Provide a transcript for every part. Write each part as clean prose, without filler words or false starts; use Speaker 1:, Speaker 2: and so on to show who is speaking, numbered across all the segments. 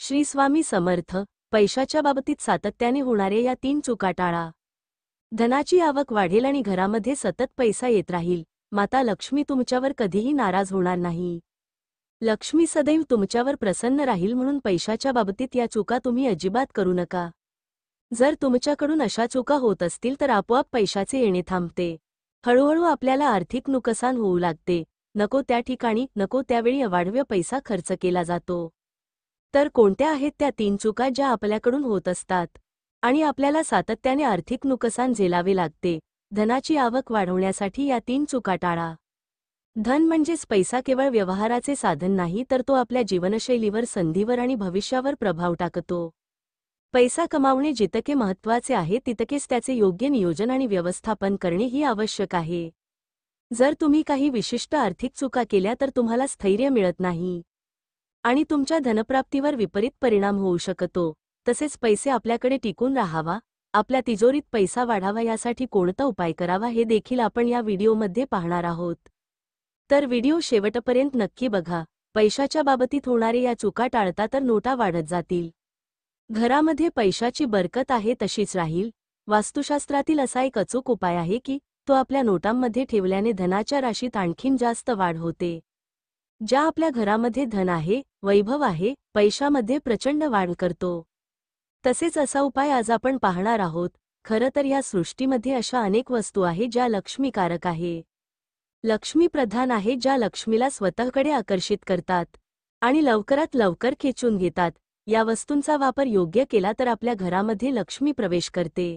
Speaker 1: श्री स्वामी समर्थ. पैशाच्या बाबतीत सातत्याने होणाऱ्या या 3 चुका टाळा. धनाची आवक वाढेल आणि घरामध्ये सतत पैसा येत राहील. माता लक्ष्मी तुमच्यावर कधीही नाराज होणार नाही. लक्ष्मी सदैव तुमच्यावर प्रसन्न राहील, म्हणून पैशाच्या बाबतीत या चुका तुम्ही अजिबात करू नका. जर तुमच्याकडून अशा चुका होत असतील तर आपोआप पैशाचे येणे थांबते. हळूहळू आपल्याला आर्थिक नुकसान होऊ लागते. नको त्या ठिकाणी नको त्यावेळी अवाढव्य पैसा खर्च केला जातो. तर कोणत्या आहेत त्या 3 चुका ज्या आपल्याकडून होत असतात आणि आपल्याला सातत्याने आर्थिक नुकसान झेलावे लागते? धनाची आवक वाढवण्यासाठी या 3 चुका टाळा. धन म्हणजेच पैसा केवळ व्यवहाराचे साधन नाही, तर तो आपल्या जीवनशैलीवर, संधीवर आणि भविष्यावर प्रभाव टाकतो. पैसा कमावणे जितके महत्त्वाचे आहे तितकेच त्याचे योग्य नियोजन आणि व्यवस्थापन करणे ही आवश्यक आहे. जर तुम्ही काही विशिष्ट आर्थिक चुका केल्या तर तुम्हाला स्थैर्य मिळत नाही आणि तुमच्या धनप्राप्तीवर विपरीत परिणाम होऊ शकतो. तसेच पैसे आपल्याकडे टिकून राहावा, आपल्या तिजोरीत पैसा वाढावा यासाठी कोणता उपाय करावा हे देखील आपण या व्हिडिओमध्ये पाहणार आहोत. तर व्हिडिओ शेवटपर्यंत नक्की बघा. पैशाच्या बाबतीत होणारे या चुका टाळता तर नोटा वाढत जातील. घरामध्ये पैशाची बरकत आहे तशीच राहील. वास्तुशास्त्रातील असा एक अचूक उपाय आहे की तो आपल्या नोटांमध्ये ठेवल्याने धनाच्या राशीत आणखीन जास्त वाढ होते. ज्या आपल्या घरामध्ये धन आहे, वैभव आहे, पैशामध्ये प्रचंड वाढ करतो. तसेच असा उपाय आज आपण पाहणार आहोत. खरं तर या सृष्टीमध्ये अशा अनेक वस्तू आहेत ज्या लक्ष्मीकारक आहे, लक्ष्मी प्रधान आहे, ज्या लक्ष्मीला स्वतःकडे आकर्षित करतात आणि लवकरात लवकर खेचून घेतात. या वस्तूंचा वापर योग्य केला तर आपल्या घरामध्ये लक्ष्मी प्रवेश करते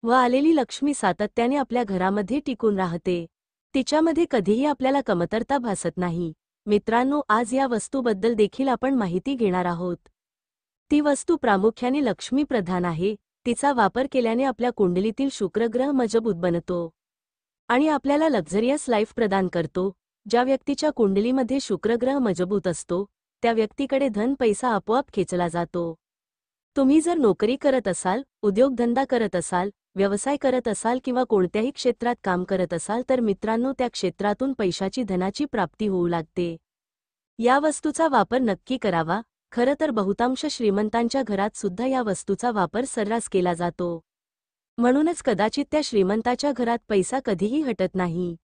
Speaker 1: व आलेली लक्ष्मी सातत्याने आपल्या घरामध्ये टिकून राहते. तिच्यामध्ये कधीही आपल्याला कमतरता भासत नाही. मित्रांनो, आज या वस्तूबद्दल देखील आपण माहिती घेणार आहोत. ती वस्तू प्रामुख्याने लक्ष्मी प्रधान आहे. तिचा वापर केल्याने आपल्या कुंडलीतील शुक्रग्रह मजबूत बनतो आणि आपल्याला लक्झरियस लाईफ प्रदान करतो. ज्या व्यक्तीच्या कुंडलीमध्ये शुक्रग्रह मजबूत असतो त्या व्यक्तीकडे धन पैसा आपोआप खेचला जातो. तुम्ही जर नोकरी करत असाल, उद्योगधंदा करत असाल, व्यवसाय करत असाल किंवा कोणत्याही क्षेत्रात काम करत असाल तर मित्रांनो, त्या क्षेत्रातून पैशाची, धनाची प्राप्ती होऊ लागते. या वस्तूचा वापर नक्की करावा. खरं तर बहुतांश श्रीमंतांच्या घरात सुद्धा या वस्तूचा वापर सर्रास केला जातो. म्हणूनच कदाचित त्या श्रीमंताच्या घरात पैसा कधीही हटत नाही.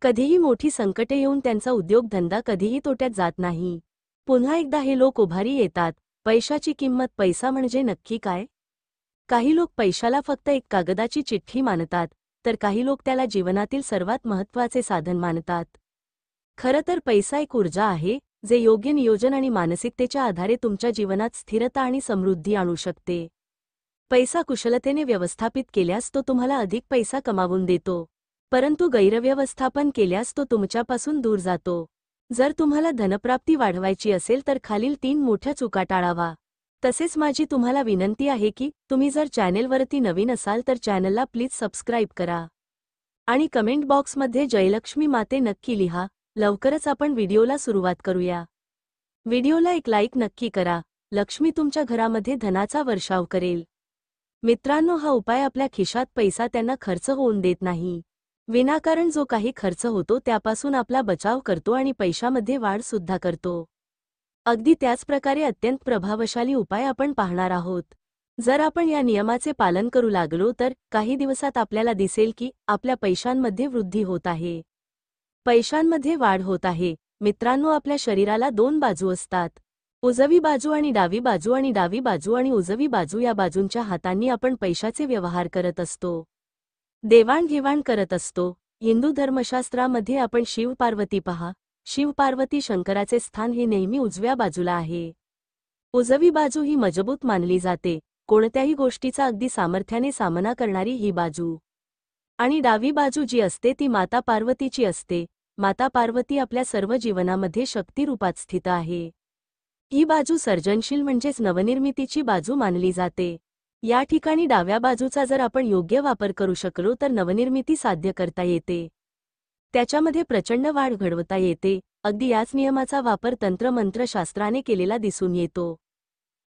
Speaker 1: कधीही मोठी संकटे येऊन त्यांचा उद्योगधंदा कधीही तोट्यात जात नाही. पुन्हा एकदा हे लोक उभारी येतात. पैशाची किंमत, पैसा म्हणजे नक्की काय? काही लोक पैशाला फक्त एक कागदाची चिठ्ठी मानतात, तर काही लोक त्याला जीवनातील सर्वात महत्त्वाचे साधन मानतात. खरं तर पैसा एक ऊर्जा आहे, जे योग्य नियोजन आणि मानसिकतेच्या आधारे तुमच्या जीवनात स्थिरता आणि समृद्धी आणू शकते. पैसा कुशलतेने व्यवस्थापित केल्यास तो तुम्हाला अधिक पैसा कमावून देतो, परंतु गैरव्यवस्थापन केल्यास तो तुमच्यापासून दूर जातो. जर तुम्हाला धनप्राप्ती वाढवायची असेल तर खालील 3 मोठ्या चुका टाळावा. तसेच माझी तुम्हाला विनंती आहे की तुम्ही जर चॅनेलवरती नवीन असाल तर चॅनलला प्लीज सबस्क्राईब करा आणि कमेंट बॉक्समध्ये जयलक्ष्मी माते नक्की लिहा. लवकरच आपण व्हिडिओला सुरुवात करूया. व्हिडिओला एक लाईक नक्की करा. लक्ष्मी तुमच्या घरामध्ये धनाचा वर्षाव करेल. मित्रांनो, हा उपाय आपल्या खिशात पैसा त्यांना खर्च होऊन देत नाही. विनाकारण जो काही खर्च होतो त्यापासून आपला बचाव करतो आणि पैशामध्ये वाढ सुद्धा करतो. अगदी त्याच प्रकारे अत्यंत प्रभावशाली उपाय आपण पाहणार आहोत. जर आपण या नियमाचे पालन करू लागलो तर काही दिवसात आपल्याला दिसेल की आपल्या पैशांमध्ये वृद्धी होत आहे, पैशांमध्ये वाढ होत आहे. मित्रांनो, आपल्या शरीराला 2 बाजू असतात, उजवी बाजू आणि डावी बाजू, आणि डावी बाजू आणि उजवी बाजू या बाजूंच्या हातांनी आपण पैशाचे व्यवहार करत असतो, देवाणघेवाण करत असतो. हिंदू धर्मशास्त्रामध्ये आपण शिव पार्वती पहा. शिव पार्वती शंकराचे स्थान हे नेहमी उजव्या बाजूला आहे. उजवी बाजू ही मजबूत मानली जाते, कोणत्याही गोष्टीचा अगदी सामर्थ्याने सामना करणारी ही बाजू. आणि डावी बाजू जी असते ती माता पार्वतीची असते. माता पार्वती आपल्या सर्व जीवनामध्ये शक्तिरूपात स्थित आहे. ही बाजू सर्जनशील म्हणजेच नवनिर्मितीची बाजू मानली जाते. या ठिकाणी डाव्या बाजूचा जर आपण योग्य वापर करू शकलो तर नवनिर्मिती साध्य करता येते, त्याच्यामध्ये प्रचंड वाढ घडवता येते. अगदी याच नियमाचा वापर तंत्रमंत्रशास्त्राने केलेला दिसून येतो.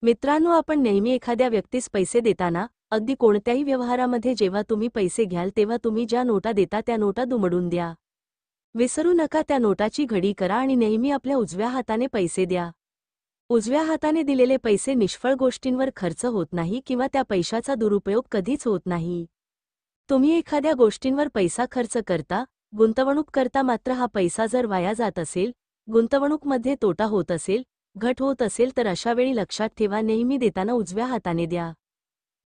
Speaker 1: मित्रांनो, आपण नेहमी एखाद्या व्यक्तीस पैसे देताना, अगदी कोणत्याही व्यवहारामध्ये जेव्हा तुम्ही पैसे घ्याल तेव्हा तुम्ही ज्या नोटा देता त्या नोटा दुमडून द्या. विसरू नका, त्या नोटाची घडी करा आणि नेहमी आपल्या उजव्या हाताने पैसे द्या. उजव्या हाताने दिलेले पैसे निष्फळ गोष्टींवर खर्च होत नाही किंवा त्या पैशाचा दुरुपयोग कधीच होत नाही. तुम्ही एखाद्या गोष्टींवर पैसा खर्च करता, गुंतवणूक करता, मात्र हा पैसा जर वाया जात असेल, गुंतवणूकमध्ये तोटा होत असेल, घट होत असेल, तर अशा वेळी लक्षात ठेवा, नेहमी देताना उजव्या हाताने द्या.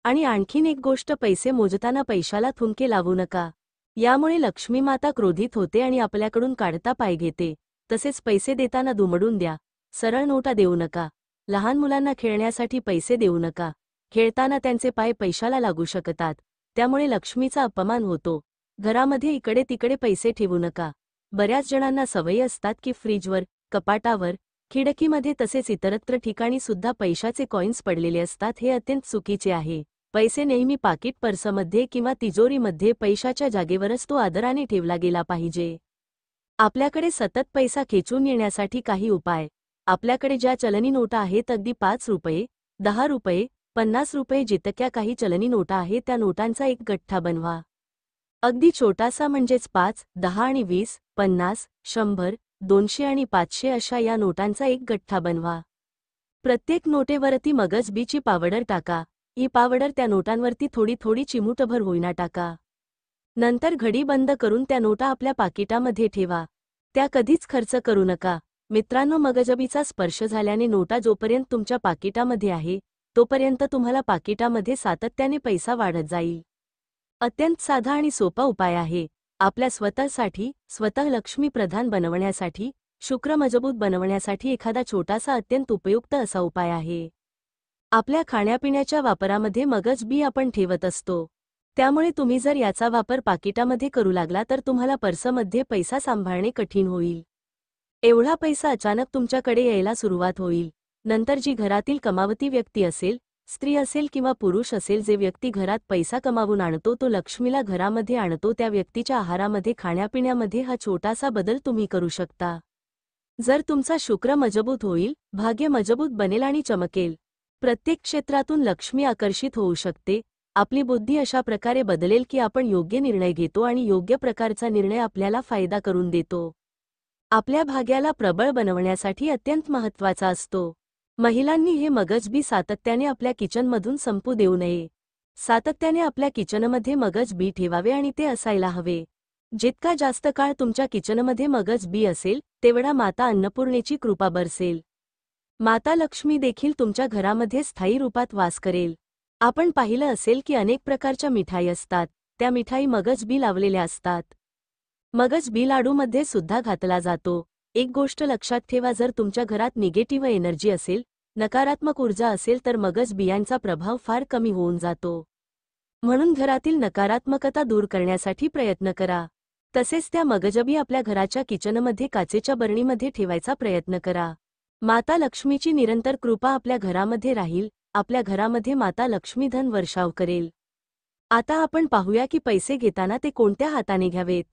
Speaker 1: आणि आणखीन एक गोष्ट, पैसे मोजताना पैशाला थुंके लावू नका. यामुळे लक्ष्मी माता क्रोधित होते आणि आपल्याकडून काढता पाय घेते. तसेच पैसे देताना दुमडून द्या. सरळ नोटा देऊ नका. लहान मुलांना खेळण्यासाठी पैसे देऊ नका. खेळताना त्यांचे पाय पैशाला लागू शकतात. त्यामुळे लक्ष्मीचा अपमान होतो. घरामध्ये इकडे तिकडे पैसे ठेवू नका. बऱ्याच जणांना सवयी असतात की फ्रीजवर, कपाटावर, खिडकीमध्ये तसेच इतरत्र ठिकाणी सुद्धा पैशाचे कॉइन्स पडलेले असतात. हे अत्यंत चुकीचे आहे. पैसे नेहमी पाकिट, पर्समध्ये किंवा तिजोरीमध्ये पैशाच्या जागेवरच तो आदराने ठेवला गेला पाहिजे. आपल्याकडे सतत पैसा खेचून येण्यासाठी काही उपाय. आपल्याकडे ज्या चलनी नोटा आहेत, अगदी 5 रुपये, 10 रुपये, 50 रुपये, जितक्या काही चलनी नोटा आहेत त्या नोटांचा एक गठ्ठा बनवा. अगदी छोटासा, म्हणजेच 5, 10 आणि 20, 50, 100, 200 आणि 500 अशा या नोटांचा एक गठ्ठा बनवा. प्रत्येक नोटेवरती मगज बीची पावडर टाका. ही पावडर त्या नोटांवरती थोडी थोडी चिमूटभर होईना टाका. नंतर घडी बंद करून त्या नोटा आपल्या पाकिटामध्ये ठेवा. त्या कधीच खर्च करू नका. मित्रांनो, मगजबीचा स्पर्श झाल्याने नोटा जोपर्यंत तुमच्या पाकिटामध्ये आहे, तोपर्यंत तुम्हाला पाकिटामध्ये सातत्याने पैसा वाढत जाईल. अत्यंत साधा आणि सोपा उपाय आहे. आपल्या स्वतःसाठी, स्वतः लक्ष्मी प्रधान बनवण्यासाठी, शुक्र मजबूत बनवण्यासाठी एखादा छोटासा अत्यंत उपयुक्त असा उपाय आहे. आपल्या खाण्यापिण्याच्या वापरामध्ये मगज बी आपण ठेवत असतो. त्यामुळे तुम्ही जर याचा वापर पाकिटामध्ये करू लागला तर तुम्हाला पर्समध्ये पैसा सांभाळणे कठीण होईल. एवढा पैसा अचानक तुमच्याकडे यायला सुरुवात होईल. नंतर जी घरातील कमावती व्यक्ती असेल, स्त्री असेल किंवा पुरुष असेल, जे व्यक्ती घरात पैसा कमावून आणतो, तो लक्ष्मीला घरामध्ये आणतो, त्या व्यक्तीच्या आहारामध्ये, खाण्यापिण्यामध्ये हा छोटासा बदल तुम्ही करू शकता. जर तुमचा शुक्र मजबूत होईल, भाग्य मजबूत बनेल आणि चमकेल. प्रत्येक क्षेत्रातून लक्ष्मी आकर्षित होऊ शकते. आपली बुद्धी अशा प्रकारे बदलेल की आपण योग्य निर्णय घेतो आणि योग्य प्रकारचा निर्णय आपल्याला फायदा करून देतो. आपल्या भाग्याला प्रबळ बनवण्यासाठी अत्यंत महत्त्वाचा असतो. महिलांनी हे मगज बी सातत्याने आपल्या किचनमधून संपू देऊ नये. सातत्याने आपल्या किचनमध्ये मगज बी ठेवावे आणि ते असायला हवे. जितका जास्त काळ तुमच्या किचनमध्ये मगज बी असेल, तेवढा माता अन्नपूर्णेची कृपा बरसेल. माता लक्ष्मी देखील तुमच्या घरामध्ये स्थायी रूपात वास करेल. आपण पाहिलं असेल की अनेक प्रकारच्या मिठाई असतात. त्या मिठाई मगज बी लावलेल्या असतात. मगज बी लाडूमध्ये सुद्धा घातला जातो. एक गोष्ट लक्षात ठेवा, जर तुमच्या घरात निगेटिव्ह एनर्जी असेल, नकारात्मक ऊर्जा असेल, तर मगज बियांचा प्रभाव फार कमी होऊन जातो. म्हणून घरातील नकारात्मकता दूर करण्यासाठी प्रयत्न करा. तसेच त्या मगजबी आपल्या घराच्या किचनमध्ये काचेच्या बरणीमध्ये ठेवायचा प्रयत्न करा. माता लक्ष्मीची निरंतर कृपा आपल्या घरामध्ये राहील. आपल्या घरामध्ये माता लक्ष्मी धन वर्षाव करेल. आता आपण पाहूया की पैसे घेताना ते कोणत्या हाताने घ्यावेत,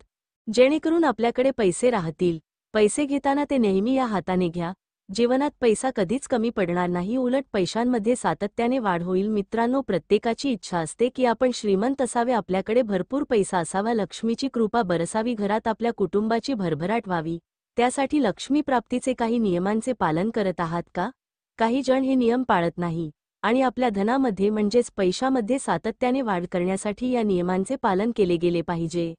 Speaker 1: जेणेकरून आपल्याकडे पैसे राहतील. पैसे घेताना ते नेहमी या हाताने घ्या. जीवनात पैसा कधीच कमी पडणार नाही, उलट पैशांमध्ये सातत्याने वाढ होईल. मित्रांनो, प्रत्येकाची इच्छा असते की आपण श्रीमंत असावे, आपल्याकडे भरपूर पैसा असावा, लक्ष्मीची कृपा बरसावी, घरात आपल्या कुटुंबाची भरभराट व्हावी. त्यासाठी लक्ष्मी प्राप्तीचे काही नियमांचे पालन करत आहात का? काही जण हे नियम पाळत नाही आणि आपल्या धनामध्ये म्हणजेच पैशामध्ये सातत्याने वाढ करण्यासाठी या नियमांचे पालन केले गेले पाहिजे.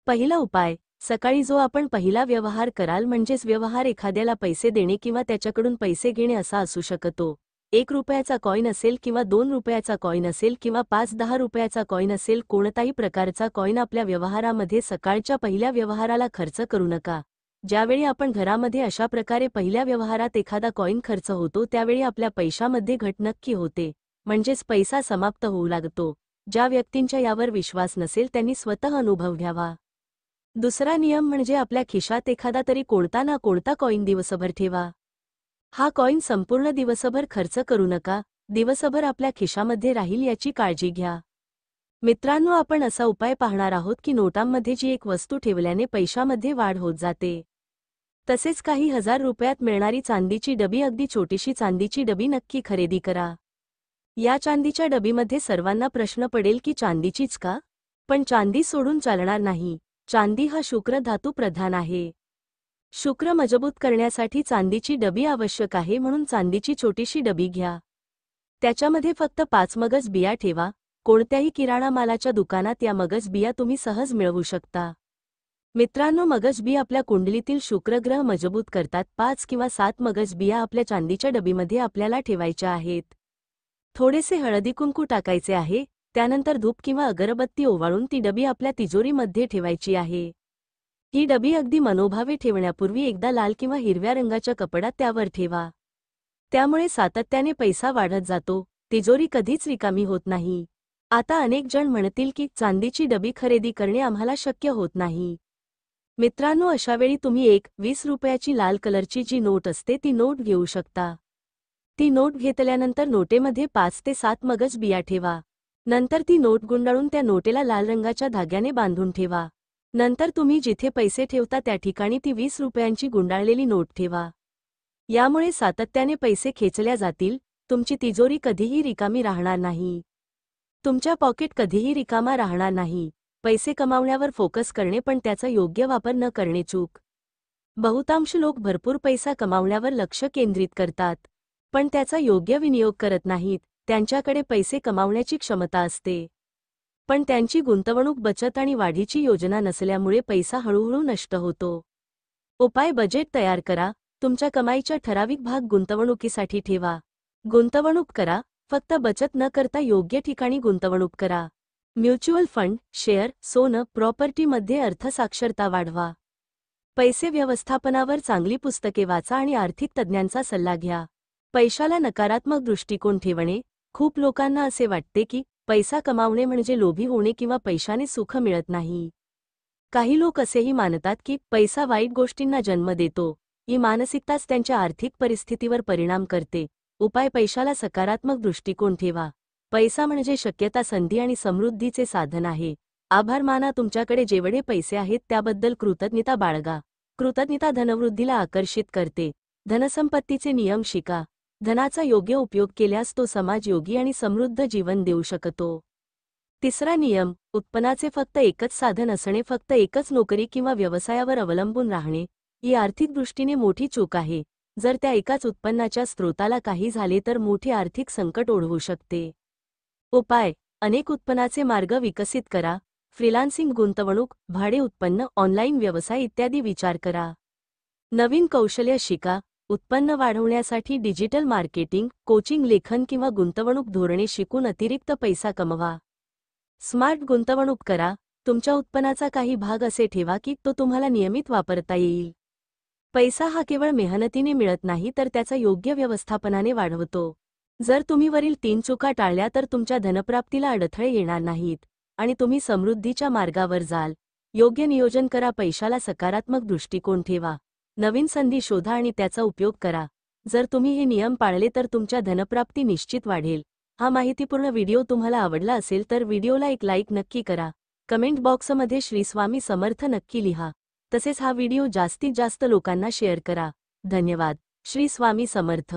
Speaker 1: पहिला उपाय, सकाळी जो आपण पहिला व्यवहार कराल, म्हणजेच व्यवहार एखाद्याला पैसे देणे किंवा त्याच्याकडून पैसे घेणे असा असू शकतो. 1 रुपयाचा कॉइन असेल किंवा 2 रुपयाचा कॉइन असेल किंवा 5-10 रुपयाचा कॉइन असेल, कोणताही प्रकारचा कॉइन आपल्या व्यवहारामध्ये सकाळच्या पहिल्या व्यवहाराला खर्च करू नका. ज्यावेळी आपण घरामध्ये अशा प्रकारे पहिल्या व्यवहारात एखादा कॉइन खर्च होतो, त्यावेळी आपल्या पैशामध्ये घट नक्की होते, म्हणजेच पैसा समाप्त होऊ लागतो. ज्या व्यक्तींचा यावर विश्वास नसेल त्यांनी स्वतः अनुभव घ्यावा. दुसरा नियम म्हणजे आपल्या खिशात एखादा तरी कोणता ना कोणता कॉइन दिवसभर ठेवा. हा कॉइन संपूर्ण दिवसभर खर्च करू नका, दिवसभर आपल्या खिशामध्ये राहील याची काळजी घ्या. मित्रांनो, आपण असा उपाय पाहणार आहोत की नोटांमध्ये जी एक वस्तू ठेवल्याने पैशामध्ये वाढ होत जाते. तसेच काही हजार रुपयात मिळणारी चांदीची डबी, अगदी छोटीशी चांदीची डबी नक्की खरेदी करा. या चांदीच्या डबीमध्ये सर्वांना प्रश्न पडेल की चांदीचीच का? पण चांदी सोडून चालणार नाही. चांदी हा शुक्र धातू प्रधान आहे. शुक्र मजबूत करण्यासाठी चांदीची डबी आवश्यक आहे, म्हणून चांदीची छोटीशी डबी घ्या. त्याच्यामध्ये फक्त 5 मगज बिया ठेवा. कोणत्याही किराणा मालाच्या दुकानात या मगज बिया तुम्ही सहज मिळवू शकता. मित्रांनो, मगज बिया आपल्या कुंडलीतील शुक्रग्रह मजबूत करतात. 5 किंवा 7 मगज बिया आपल्या चांदीच्या डबीमध्ये आपल्याला ठेवायच्या आहेत. थोडेसे हळदी कुंकू टाकायचे आहे. त्यानंतर धूप किंवा अगरबत्ती ओवाळून ती डबी आपल्या तिजोरीमध्ये ठेवायची आहे. ही डबी अगदी मनोभावे ठेवण्यापूर्वी एकदा लाल किंवा हिरव्या रंगाच्या कपड्यात त्यावर ठेवा. त्यामुळे सातत्याने पैसा वाढत जातो, तिजोरी कधीच रिकामी होत नाही. आता अनेक जण म्हणतील की चांदीची डबी खरेदी करणे आम्हाला शक्य होत नाही. मित्रांनो, अशावेळी तुम्ही एक 20 रुपयाची लाल कलरची जी नोट असते ती नोट घेऊ शकता. ती नोट घेतल्यानंतर नोटेमध्ये 5 ते 7 मगज बिया ठेवा. नंतर ती नोट गुंडाळून त्या नोटेला लाल रंगाच्या धाग्याने बांधून ठेवा. नंतर तुम्ही जिथे पैसे ठेवता त्या ठिकाणी ती 20 रुपयांची गुंडाळलेली नोट ठेवा. यामुळे सातत्याने पैसे खेचल्या जातील. तुमची तिजोरी कधीही रिकामी राहणार नाही. तुमच्या पॉकेट कधीही रिकामा राहणार नाही. पैसे कमावण्यावर फोकस करणे पण त्याचा योग्य वापर न करणे चूक. बहुतांश लोक भरपूर पैसा कमावण्यावर लक्ष केंद्रित करतात, पण त्याचा योग्य विनियोग करत नाहीत. त्यांच्याकडे पैसे कमावण्याची क्षमता असते, पण त्यांची गुंतवणूक, बचत आणि वाढीची योजना नसल्यामुळे पैसा हळूहळू नष्ट होतो. उपाय: बजेट तयार करा. तुमच्या कमाईचा ठराविक भाग गुंतवणुकीसाठी ठेवा. गुंतवणूक करा, फक्त बचत न करता योग्य ठिकाणी गुंतवणूक करा. म्युच्युअल फंड, शेअर, सोनं, प्रॉपर्टीमध्ये अर्थसाक्षरता वाढवा. पैसे व्यवस्थापनावर चांगली पुस्तके वाचा आणि आर्थिक तज्ज्ञांचा सल्ला घ्या. पैशाला नकारात्मक दृष्टिकोन ठेवणे. खूप लोकांना असे वाटते की पैसा कमावणे म्हणजे लोभी होणे किंवा पैशाने सुख मिळत नाही. काही लोक असेही मानतात की पैसा वाईट गोष्टींना जन्म देतो. ही मानसिकताच त्यांच्या आर्थिक परिस्थितीवर परिणाम करते. उपाय: पैशाला सकारात्मक दृष्टिकोन ठेवा. पैसा म्हणजे शक्यता, संधी आणि समृद्धीचे साधन आहे. आभार माना. तुमच्याकडे जेवढे पैसे आहेत त्याबद्दल कृतज्ञता बाळगा. कृतज्ञता धनवृद्धीला आकर्षित करते. धनसंपत्तीचे नियम शिका. धनाचा योग्य उपयोग केल्यास तो समाजयोगी आणि समृद्ध जीवन देऊ शकतो. तिसरा नियम: उत्पन्नाचे फक्त एकच साधन असणे. फक्त एकच नोकरी किंवा व्यवसायावर अवलंबून राहणे ही आर्थिक दृष्टीने मोठी चूक आहे. जर त्या एकाच उत्पन्नाच्या स्रोताला काही झाले तर मोठे आर्थिक संकट ओढवू शकते. उपाय: अनेक उत्पन्नाचे मार्ग विकसित करा. फ्रीलान्सिंग, गुंतवणूक, भाडे उत्पन्न, ऑनलाईन व्यवसाय इत्यादी विचार करा. नवीन कौशल्य शिका. उत्पन्न वाढवण्यासाठी डिजिटल मार्केटिंग, कोचिंग, लेखन किंवा गुंतवणूक धोरणे शिकून अतिरिक्त पैसा कमवा. स्मार्ट गुंतवणूक करा. तुमच्या उत्पन्नाचा काही भाग असे ठेवा की तो तुम्हाला नियमित वापरता येईल. पैसा हा केवळ मेहनतीने मिळत नाही तर त्याचा योग्य व्यवस्थापनाने वाढवतो. जर तुम्ही वरील 3 चुका टाळल्या तर तुमच्या धनप्राप्तीला अडथळे येणार नाहीत आणि तुम्ही समृद्धीच्या मार्गावर जाल. योग्य नियोजन करा. पैशाला सकारात्मक दृष्टिकोन ठेवा. नवीन संधी शोधा आणि त्याचा उपयोग करा. जर तुम्ही हे नियम पाळले तर तुमच्या धनप्राप्ती निश्चित वाढेल. हा माहितीपूर्ण व्हिडिओ तुम्हाला आवडला असेल तर व्हिडिओला एक लाईक नक्की करा. कमेंट बॉक्समध्ये श्री स्वामी समर्थ नक्की लिहा. तसेच हा व्हिडिओ जास्तीत जास्त लोकांना शेअर करा. धन्यवाद. श्री स्वामी समर्थ.